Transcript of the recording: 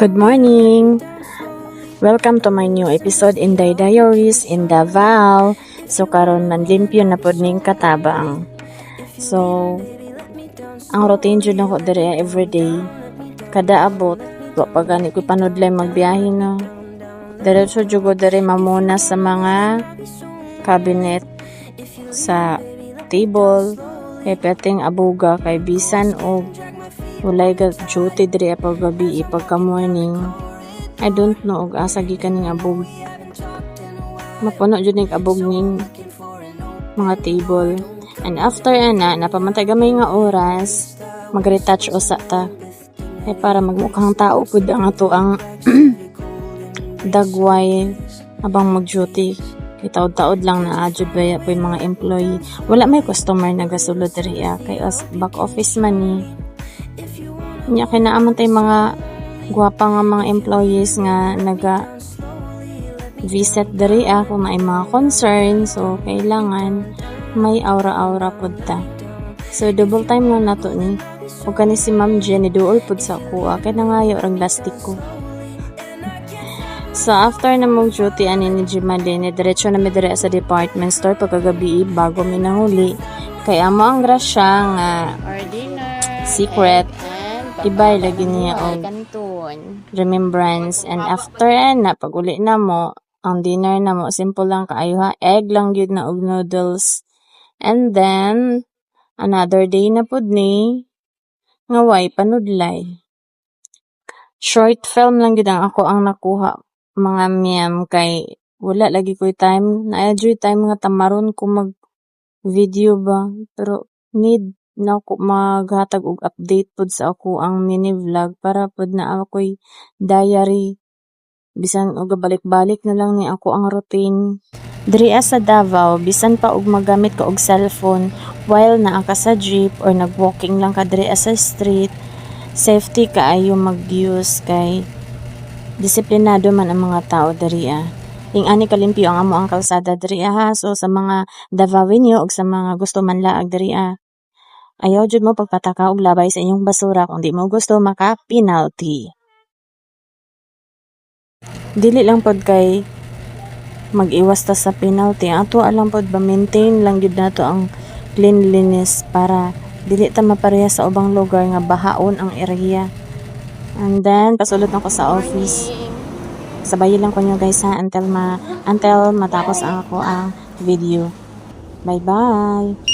Good morning! Welcome to my new episode in the Diaries in Davao. So karon man limpyo na pod ning katabang. So ang routine jud nako diri everyday kada abot wa pa gani ko panudlay magbiyahe no. Diretso jud ko diri mamuna sa mga cabinet sa table kay peting abuga kay bisan og walay duty diri pag gabi pagka morning. I don't know og asa gikan ning abog. Mapuno jud ning abog ning mga table. And after ana napamantay gamay nga oras mag-retouch usa ta. Kay para magmukhang tao pud ang ato ang dagway abang mag-duty. Kay taod-taod lang na adjud baya po yung mga employee. Wala may customer na gasulod diri kay as back office man ni. Nya kay naaman tay mga gwapa nga mga employees nga naga visit diri kung may mga concern, so kailangan may aura-aura pud ta. So double time nga nato ni ug kani si Ma'am Jenny duol pud sa kuha kay nangayo rang plastic ko. So after na mong duty ani ni Jimadine diretso na mi diri sa department store pagkagabi bago mi nahuli kay amo ang grasya nga secret ibay lagi niya og remembrance. And after na pag uli na mo ang dinner na mo simple lang kaayo ha, egg lang gyud na og noodles. And then another day na pud ni nga way panudlay. Short film lang gyud ang ako ang nakuha mga miyam kay wala lagi ko'y time na enjoy time nga tamaron ko mag video ba, pero need na ako maghatag og update pud sa ako ang mini vlog para pud na ako'y diary bisan og balik-balik na lang ni ako ang routine diri sa Davao. Bisan pa og magamit ka og cellphone while naa ka sa jeep or nag-walking lang ka diri sa street, safety kaayo mag-use kay disiplinado man ang mga tao diri Ing-ani kalimpyo ang amo ang kalsada diri ha. So sa mga Davaoenyo og sa mga gusto manlaag diri ayaw jud mo pagpataka og labay sa inyong basura. Kung di mo gusto maka-penalty. Dili lang pod kay mag-iwas ta sa penalty. Ato alam pod ba maintain lang gyud nato ang cleanliness para dili ta mapareha sa ubang lugar nga bahaon ang area. And then pasulod na ko sa office. Sabayin lang ko nyo guys ha until matapos ang ako ang video. Bye bye.